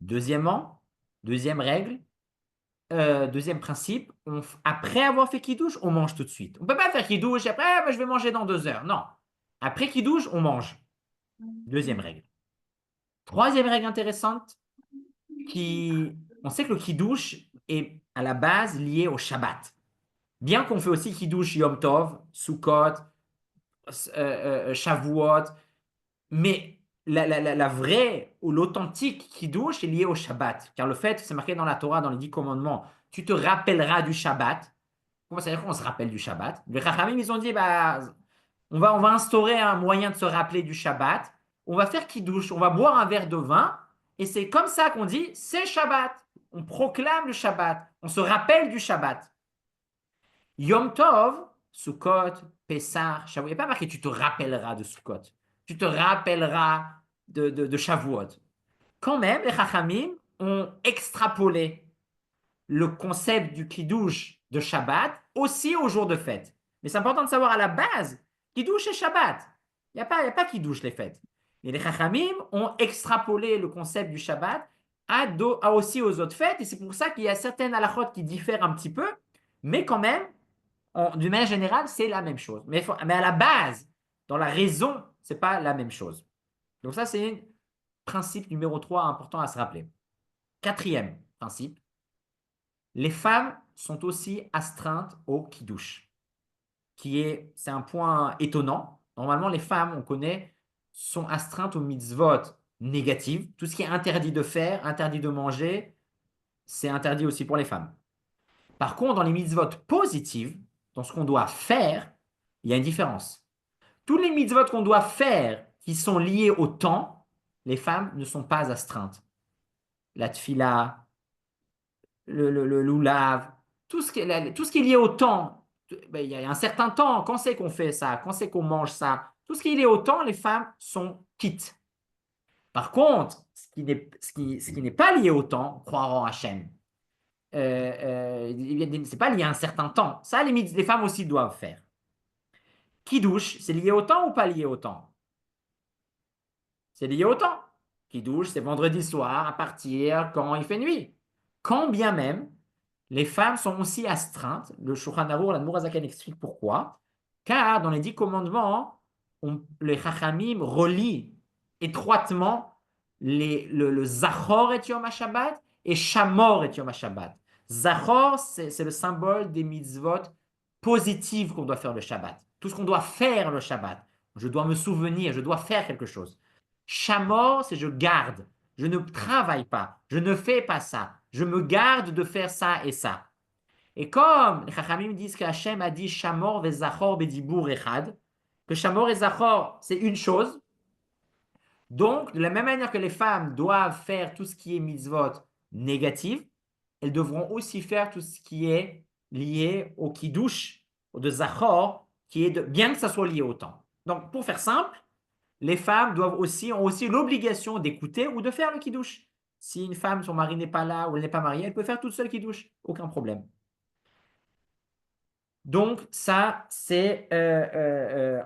Deuxièmement, deuxième règle, deuxième principe, après avoir fait kiddush, on mange tout de suite. On ne peut pas faire kiddush et après, je vais manger dans 2 heures. Non. Après kiddush, on mange. Deuxième règle. Troisième règle intéressante, on sait que le kiddush est à la base lié au Shabbat. Bien qu'on fait aussi kiddush Yom Tov, Sukkot, Shavuot, mais la vraie ou l'authentique kiddush est liée au Shabbat. Car le fait, c'est marqué dans la Torah, dans les 10 commandements, tu te rappelleras du Shabbat. Comment ça veut dire qu'on se rappelle du Shabbat? Les Chachamim, ils ont dit, bah, on va instaurer un moyen de se rappeler du Shabbat. On va faire kiddush, on va boire un verre de vin. Et c'est comme ça qu'on dit, c'est Shabbat. On proclame le Shabbat. On se rappelle du Shabbat. Yom Tov, Sukkot, Pessah, Shavuot. Il n'y a pas marqué tu te rappelleras de Sukkot. Tu te rappelleras de Shavuot. Quand même, les Chachamim ont extrapolé le concept du Kiddush de Shabbat aussi au jour de fête. Mais c'est important de savoir à la base, Kiddush et Shabbat. Il n'y a pas Kiddush les fêtes. Et les Chachamim ont extrapolé le concept du Shabbat aussi aux autres fêtes. Et c'est pour ça qu'il y a certaines halakhot qui diffèrent un petit peu. Mais quand même, d'une manière générale, c'est la même chose. Mais à la base, dans la raison, ce n'est pas la même chose. Donc ça, c'est un principe numéro 3 important à se rappeler. Quatrième principe, les femmes sont aussi astreintes au kiddush. c'est un point étonnant. Normalement, les femmes, on connaît, sont astreintes aux mitzvot négatives. Tout ce qui est interdit de faire, interdit de manger, c'est interdit aussi pour les femmes. Par contre, dans les mitzvot positives, dans ce qu'on doit faire, il y a une différence. Tous les mitzvot qu'on doit faire qui sont liés au temps, les femmes ne sont pas astreintes. La tfila, le loulav, tout ce qui est lié au temps, ben, il y a un certain temps, quand c'est qu'on fait ça, quand c'est qu'on mange ça, tout ce qui est lié au temps, les femmes sont quittes. Par contre, ce qui n'est pas lié au temps, croire en Hachem, c'est pas lié à un certain temps. Ça, les femmes aussi doivent faire. Qui douche, c'est lié au temps ou pas lié au temps? C'est lié au temps. Qui douche, c'est vendredi soir à partir quand il fait nuit. Quand bien même, les femmes sont aussi astreintes. Le Shulchan Arour, la Mourazakan explique pourquoi. Car dans les 10 commandements, les Chachamim relient étroitement le Zachor et Yom HaShabbat et Shamor et Yom HaShabbat. Zachor, c'est le symbole des mitzvot positives qu'on doit faire le Shabbat. Tout ce qu'on doit faire le Shabbat. Je dois me souvenir, je dois faire quelque chose. Shamor, c'est je garde. Je ne travaille pas. Je ne fais pas ça. Je me garde de faire ça et ça. Et comme les Chachamim disent qu'Hachem a dit Shamor vezachor bedibur echad, que Shamor et Zachor, c'est une chose. Donc, de la même manière que les femmes doivent faire tout ce qui est mitzvot négatif, elles devront aussi faire tout ce qui est lié au kiddush, au de Zachor, bien que ça soit lié au temps. Donc, pour faire simple, les femmes ont aussi l'obligation d'écouter ou de faire le kiddush. Si une femme, son mari n'est pas là ou elle n'est pas mariée, elle peut faire toute seule kiddush, aucun problème. Donc, ça, c'est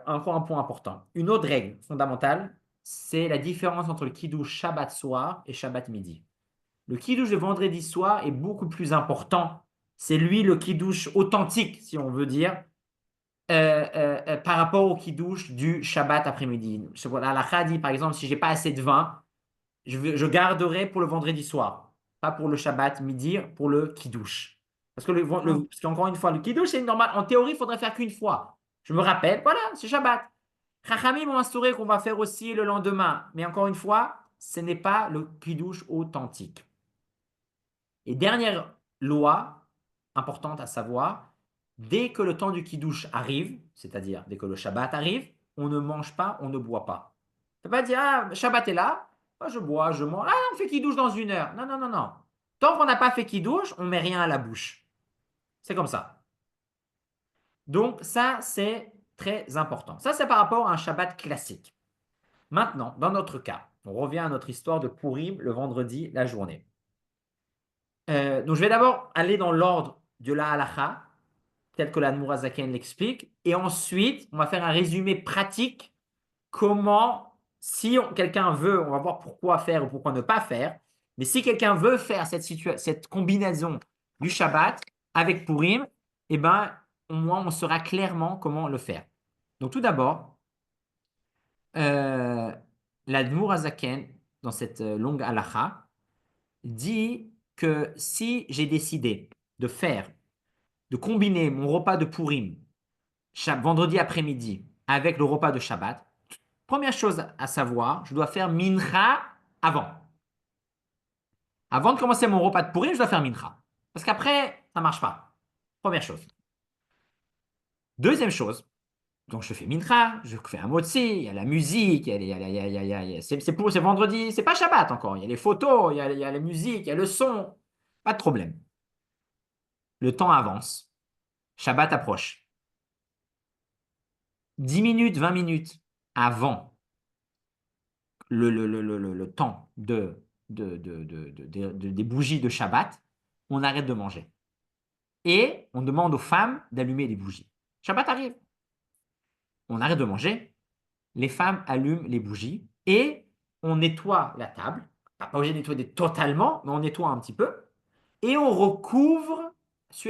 encore un point important. Une autre règle fondamentale, c'est la différence entre le kiddush Shabbat soir et Shabbat midi. Le kiddush de vendredi soir est beaucoup plus important. C'est lui le kiddush authentique, si on veut dire, par rapport au kiddush du Shabbat après-midi. La halakha dit, par exemple, si j'ai pas assez de vin, je garderai pour le vendredi soir, pas pour le Shabbat midi, pour le kiddush. Parce que, parce qu'encore une fois, le kiddush, c'est normal. En théorie, il faudrait faire qu'une fois. Je me rappelle, voilà, c'est Shabbat. Chachamim ont instauré qu'on va faire aussi le lendemain. Mais encore une fois, ce n'est pas le kiddush authentique. Et dernière loi importante à savoir, dès que le temps du kiddush arrive, c'est-à-dire dès que le Shabbat arrive, on ne mange pas, on ne boit pas. On ne peut pas dire, ah, Shabbat est là, ah, je bois, je mange, ah, on fait kiddush dans 1 heure. Non, non, non, non. Tant qu'on n'a pas fait kiddush, on ne met rien à la bouche. C'est comme ça. Donc ça, c'est très important. Ça, c'est par rapport à un Shabbat classique. Maintenant, dans notre cas, on revient à notre histoire de Purim le vendredi, la journée. Donc, je vais d'abord aller dans l'ordre de la halacha, tel que l'Admoura Zaken l'explique, et ensuite, on va faire un résumé pratique. Comment, si quelqu'un veut, on va voir pourquoi faire ou pourquoi ne pas faire, mais si quelqu'un veut faire cette combinaison du Shabbat avec Purim, eh ben, au moins, on saura clairement comment le faire. Donc, tout d'abord, l'Admoura Zaken, dans cette longue halacha, dit que si j'ai décidé de combiner mon repas de Purim vendredi après-midi avec le repas de Shabbat, première chose à savoir, je dois faire mincha avant. Avant de commencer mon repas de Purim, je dois faire mincha. Parce qu'après, ça ne marche pas. Première chose. Deuxième chose, donc je fais mincha, je fais un motzi, il y a la musique, c'est vendredi, c'est pas Shabbat encore. Il y a les photos, il y a la musique, il y a le son. Pas de problème. Le temps avance. Shabbat approche. 10 minutes, 20 minutes avant le temps des bougies de Shabbat, on arrête de manger. Et on demande aux femmes d'allumer les bougies. Shabbat arrive. On arrête de manger. Les femmes allument les bougies et on nettoie la table. Pas obligé de nettoyer totalement, mais on nettoie un petit peu. Et on recouvre,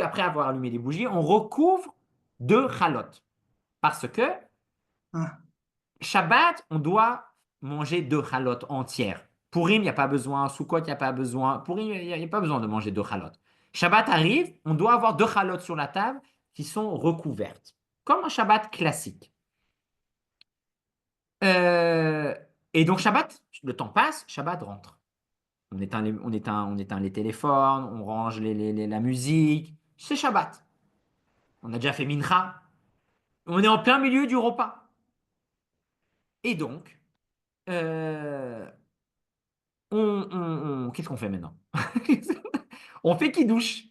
après avoir allumé les bougies, on recouvre de chalotes. Parce que Shabbat, on doit manger 2 chalotes entières. Purim, il n'y a pas besoin. Sukkot, il n'y a pas besoin. Purim, il n'y a pas besoin de manger 2 chalotes. Shabbat arrive, on doit avoir 2 chalotes sur la table qui sont recouvertes. comme un Shabbat classique. Euh, et donc Shabbat, le temps passe, Shabbat rentre. On éteint les téléphones, on range la musique. C'est Shabbat. On a déjà fait Mincha. On est en plein milieu du repas. Et donc, euh, qu'est-ce qu'on fait maintenant? On fait qui douche.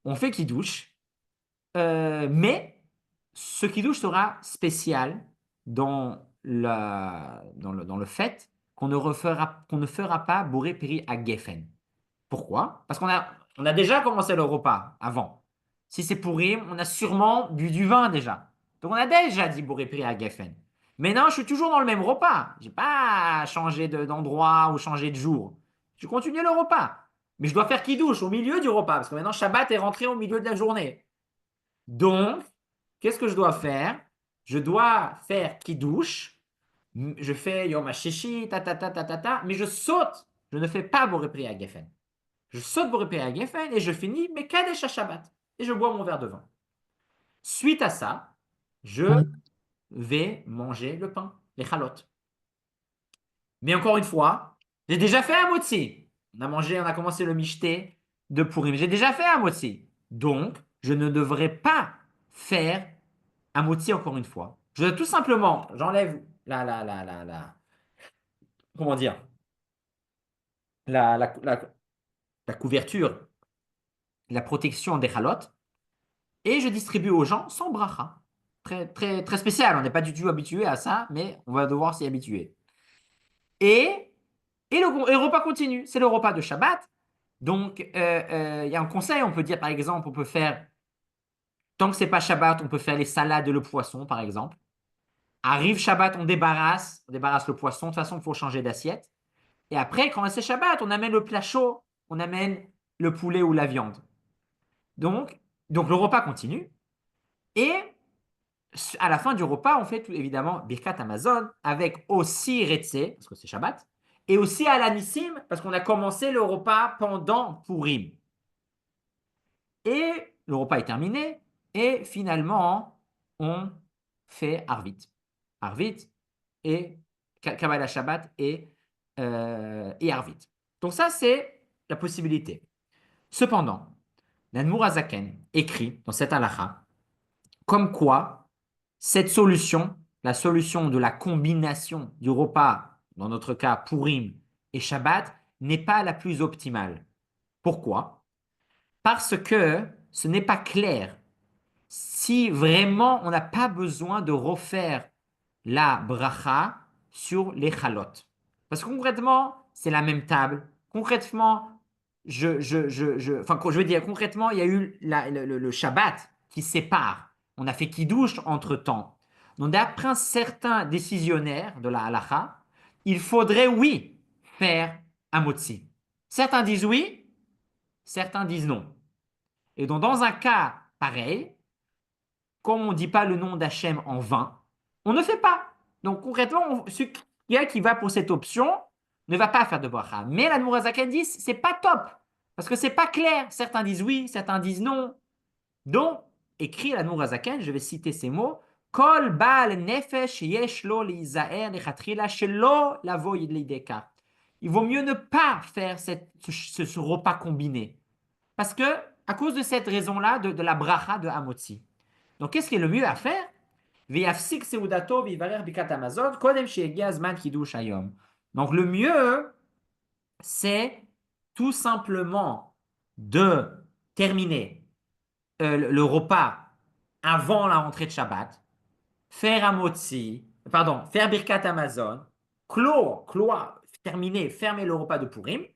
On fait qui douche. Mais ce qui douche sera spécial dans le fait qu'on ne fera pas Boré Peri à Geffen. Pourquoi? Parce qu'on a déjà commencé le repas avant. Si c'est pour Purim, on a sûrement bu du vin déjà. Donc on a déjà dit Boré Peri à Geffen. Maintenant, je suis toujours dans le même repas. Je n'ai pas changé d'endroit ou changé de jour. Je continue le repas. Mais je dois faire qui douche au milieu du repas. Parce que maintenant, Shabbat est rentré au milieu de la journée. Donc, qu'est-ce que je dois faire? Je dois faire qui douche. Je fais Yom HaShishi, ta ta ta ta ta ta, mais je saute. Je ne fais pas Boré Pri à Geffen. Je saute Boré Pri à Geffen et je finis mes Kadesh à Shabbat. Et je bois mon verre de vin. Suite à ça, je vais manger le pain, les chalotes. Mais encore une fois, j'ai déjà fait un motzi. On a commencé le michté de Purim. J'ai déjà fait un motzi. Donc, je ne devrais pas faire un motzi encore une fois. Je dois tout simplement, j'enlève comment dire, la couverture, la protection des chalotes, et je distribue aux gens sans bracha. Très, très, très spécial. On n'est pas du tout habitué à ça, mais on va devoir s'y habituer. Et, et le repas continue. C'est le repas de Shabbat. Donc, il y a un conseil. On peut dire, par exemple, on peut faire, tant que c'est pas Shabbat, on peut faire les salades et le poisson, par exemple. Arrive Shabbat, on débarrasse le poisson. De toute façon, il faut changer d'assiette. Et après, quand c'est Shabbat, on amène le plat chaud, on amène le poulet ou la viande. Donc, donc le repas continue. Et à la fin du repas, on fait tout, évidemment Birkat Amazon avec aussi Retsé, parce que c'est Shabbat, et aussi Alanissim, parce qu'on a commencé le repas pendant Purim. Et le repas est terminé, et finalement, on fait Arvit. Arvit et Kabbalah Shabbat et Arvit. Donc ça, c'est la possibilité. Cependant, l'Admour Azaken écrit dans cette halakha comme quoi cette solution, la solution de la combination du repas, dans notre cas Purim et Shabbat, n'est pas la plus optimale. Pourquoi? Parce que ce n'est pas clair si vraiment on n'a pas besoin de refaire la bracha sur les chalotes. Parce que concrètement, c'est la même table. Concrètement, enfin, je veux dire, concrètement, il y a eu le Shabbat qui sépare. On a fait Kiddush entre-temps. Donc, d'après certains décisionnaires de la halacha, il faudrait, oui, faire un motzi. Certains disent oui, certains disent non. Et donc, dans un cas pareil, comme on ne dit pas le nom d'Hachem en vain, on ne fait pas. Donc concrètement, celui qui va pour cette option ne va pas faire de bracha. Mais la Nourazaken dit c'est pas top parce que c'est pas clair. Certains disent oui, certains disent non. Donc écrit la Nourazaken, je vais citer ces mots. Kol bal nefesh yesh lo lizaer lechatrila shelo lavo lideka. Il vaut mieux ne pas faire ce repas combiné parce que à cause de cette raison-là de la bracha de Hamotzi. Donc, qu'est-ce qui est le mieux à faire? Donc, le mieux, c'est tout simplement de terminer le repas avant la rentrée de Shabbat, faire un motzi, pardon, faire Birkat Amazon, terminer, fermer le repas de Purim,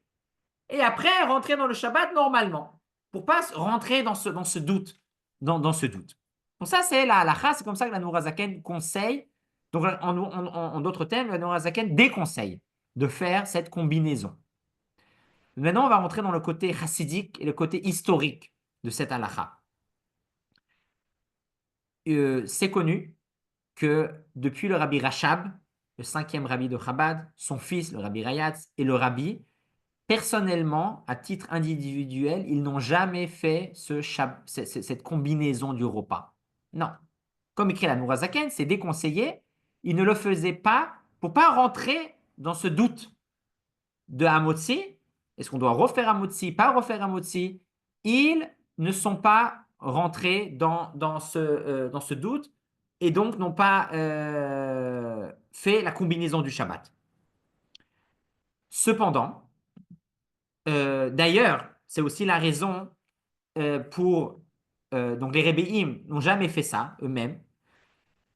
et après rentrer dans le Shabbat normalement, pour pas rentrer dans ce doute, dans ce doute. Donc ça, c'est la halakha, c'est comme ça que la Nourazaken conseille, donc en d'autres termes, la Nourazaken déconseille de faire cette combinaison. Maintenant, on va rentrer dans le côté chassidique et le côté historique de cette halakha. C'est connu que depuis le rabbi Rachab, le cinquième rabbi de Chabad, son fils, le rabbi Rayatz, et le rabbi, personnellement, à titre individuel, ils n'ont jamais fait cette combinaison du repas. Non. comme écrit la Nourazaken, c'est déconseillé. Il ne le faisait pas pour pas rentrer dans ce doute de Hamotzi. Est-ce qu'on doit refaire Hamotzi, pas refaire Hamotzi? Ils ne sont pas rentrés dans ce doute et donc n'ont pas fait la combinaison du Shabbat. Cependant, d'ailleurs, c'est aussi la raison pour donc les Rébéim n'ont jamais fait ça eux-mêmes.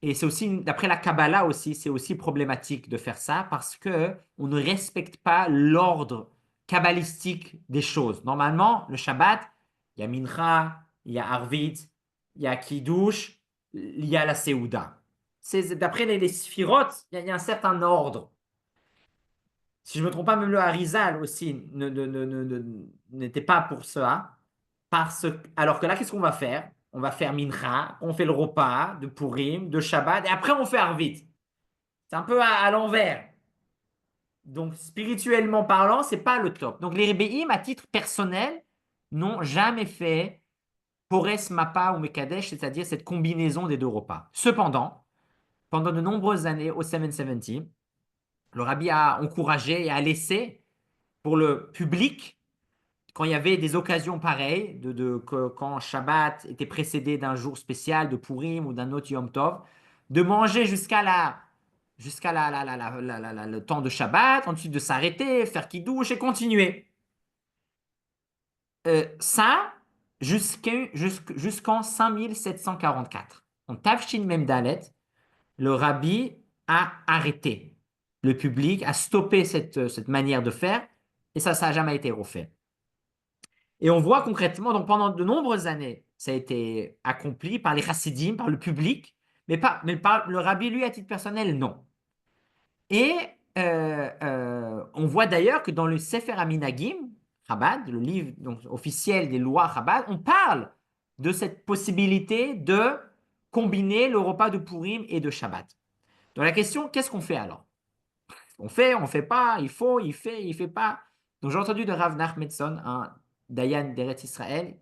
Et c'est aussi, d'après la Kabbalah aussi, c'est aussi problématique de faire ça parce que on ne respecte pas l'ordre kabbalistique des choses. Normalement, le Shabbat, il y a Mincha, il y a Arvit, il y a Kiddush, il y a la Seouda. D'après les Sphirot, il y a un certain ordre. Si je ne me trompe pas, même le Harizal aussi n'était pas pour ça. Alors que là, qu'est-ce qu'on va faire? On va faire Mincha, on fait le repas de Purim, de Shabbat, et après on fait Arvit. C'est un peu à l'envers. Donc, spirituellement parlant, c'est pas le top. Donc, les Rebbeim, à titre personnel, n'ont jamais fait Pores Mappa ou Mekadesh, c'est-à-dire cette combinaison des deux repas. Cependant, pendant de nombreuses années au 770, le rabbi a encouragé et a laissé pour le public, quand il y avait des occasions pareilles, quand Shabbat était précédé d'un jour spécial de Purim ou d'un autre Yom Tov, de manger jusqu'à le temps de Shabbat, ensuite de s'arrêter, faire kiddush et continuer. Ça, jusqu'en 5744. En Tavshin Memdalet, le rabbi a arrêté. Le public a stoppé cette manière de faire et ça n'a jamais été refait. Et on voit concrètement, donc pendant de nombreuses années, ça a été accompli par les chassidim, par le public, mais par le rabbi, lui, à titre personnel, non. Et on voit d'ailleurs que dans le Sefer Aminagim, Chabad, le livre donc, officiel des lois Chabad, on parle de cette possibilité de combiner le repas de Purim et de Shabbat. Donc la question, qu'est-ce qu'on fait alors? On fait pas, il faut, il fait pas. Donc j'ai entendu de Rav Nachmetson, un Dayan d'Eretz Israël,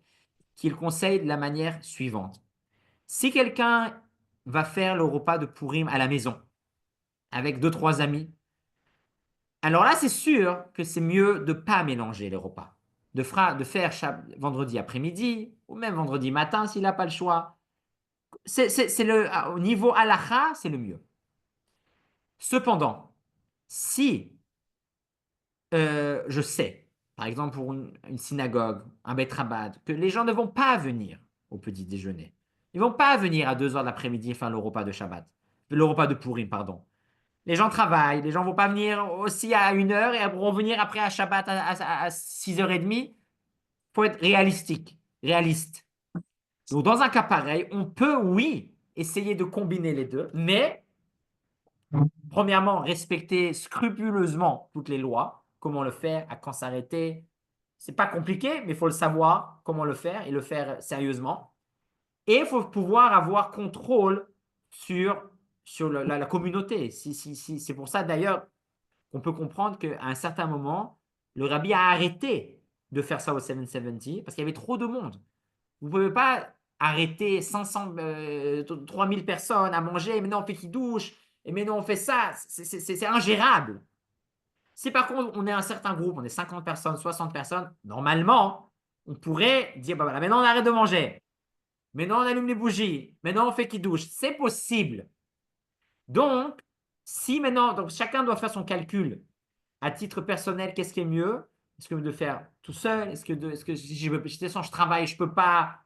qu'il conseille de la manière suivante. Si quelqu'un va faire le repas de Purim à la maison, avec deux, trois amis, alors là, c'est sûr que c'est mieux de ne pas mélanger les repas. De faire vendredi après-midi, ou même vendredi matin s'il n'a pas le choix. Au niveau halakha, c'est le mieux. Cependant, si je sais, par exemple pour une synagogue, un Beit Rabbad, que les gens ne vont pas venir au petit déjeuner. Ils ne vont pas venir à 2 heures de l'après-midi faire le repas de Shabbat, le repas de Purim, pardon. Les gens travaillent, les gens ne vont pas venir aussi à 1 heure et vont venir après à Shabbat à 6h30. Il faut être réaliste. Donc dans un cas pareil, on peut, oui, essayer de combiner les deux, mais premièrement, respecter scrupuleusement toutes les lois, comment le faire, à quand s'arrêter. C'est pas compliqué, mais il faut le savoir comment le faire et le faire sérieusement. Et il faut pouvoir avoir contrôle sur la communauté. C'est pour ça d'ailleurs qu'on peut comprendre qu'à un certain moment, le rabbi a arrêté de faire ça au 770 parce qu'il y avait trop de monde. Vous ne pouvez pas arrêter 3000 personnes à manger, maintenant on fait qui douche, et maintenant on fait ça. C'est ingérable. Si par contre on est un certain groupe, on est 50 personnes, 60 personnes, normalement, on pourrait dire, bah voilà, maintenant on arrête de manger. Maintenant on allume les bougies. Maintenant on fait qui douche. C'est possible. Donc, si maintenant, donc chacun doit faire son calcul à titre personnel, qu'est-ce qui est mieux? Est-ce que de faire tout seul? Est-ce que si je travaille, je ne peux pas,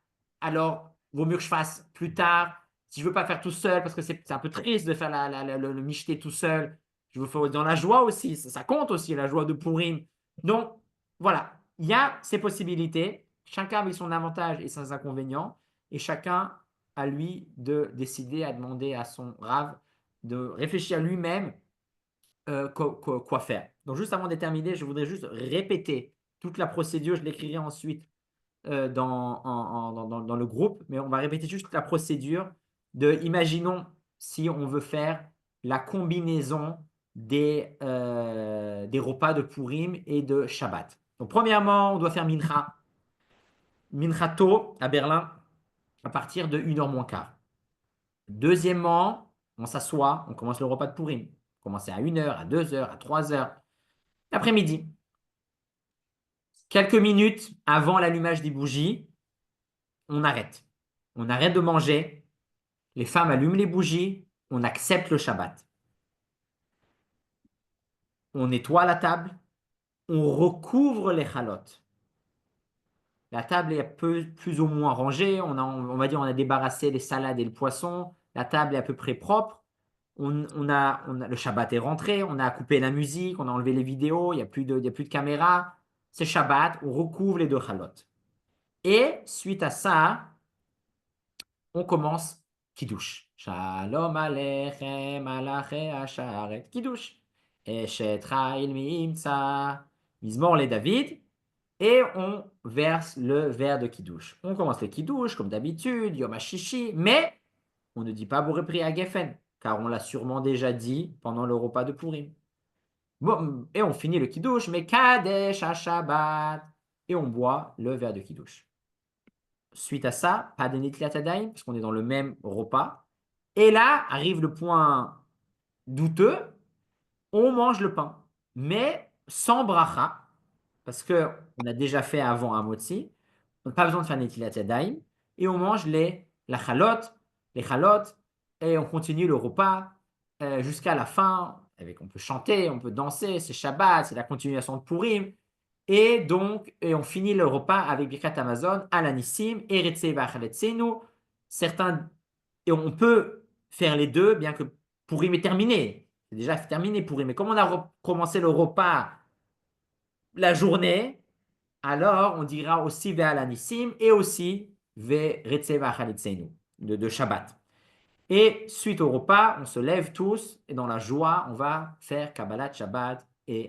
alors vaut mieux que je fasse plus tard. Si je ne veux pas faire tout seul, parce que c'est un peu triste de faire le micheté tout seul, je veux faire dans la joie aussi, ça compte aussi, la joie de Purim. Donc, voilà, il y a ces possibilités, chacun avec son avantage et ses inconvénients, et chacun à lui de décider, à demander à son rave de réfléchir lui-même quoi faire. Donc, juste avant de terminer, je voudrais juste répéter toute la procédure. Je l'écrirai ensuite dans le groupe, mais on va répéter juste la procédure imaginons si on veut faire la combinaison des repas de Purim et de Shabbat. Donc, premièrement, on doit faire Mincha tôt à Berlin à partir de 1h moins quart. Deuxièmement, on s'assoit, on commence le repas de Pourim. Commencer à 1 heure, à 2 heures, à 3 heures. L'après-midi, quelques minutes avant l'allumage des bougies, on arrête. On arrête de manger. Les femmes allument les bougies. On accepte le Shabbat. On nettoie la table. On recouvre les chalotes. La table est plus ou moins rangée. On va dire, on a débarrassé les salades et le poisson. La table est à peu près propre. Le Shabbat est rentré. On a coupé la musique. On a enlevé les vidéos. Il y a plus de caméra. C'est Shabbat. On recouvre les deux chalotes. Et suite à ça, on commence Kiddush. Shalom Aleichem Malaché Asharet. Kiddush. Eshet Chayil Miimtza. Mizmor les David. Et on verse le verre de Kiddush. On commence le Kiddush comme d'habitude, Yom HaShishi, mais on ne dit pas Boré Pri à Geffen, car on l'a sûrement déjà dit pendant le repas de Purim. Bon, et on finit le Kiddush, mais Kadesh HaShabbat. Et on boit le verre de Kiddush. Suite à ça, pas de Nitliat Yadayim, parce qu'on est dans le même repas. Et là arrive le point douteux, on mange le pain, mais sans bracha, parce qu'on a déjà fait avant un motzi. On n'a pas besoin de faire Netilat Yadayim. Et on mange la chalote, les chalotes, et on continue le repas jusqu'à la fin. On peut chanter, on peut danser, c'est Shabbat, c'est la continuation de Purim. Et donc, on finit le repas avec Birkat Amazon, Alanissim, Eretze Vachaletzenu. Certains, et on peut faire les deux, bien que Purim est terminé. C'est déjà terminé Purim. Mais comme on a commencé le repas la journée, alors on dira aussi Ve'alanissim et aussi Ve'retze Vachaletzenu de Shabbat. Et suite au repas, on se lève tous et dans la joie, on va faire Kabbalat Shabbat et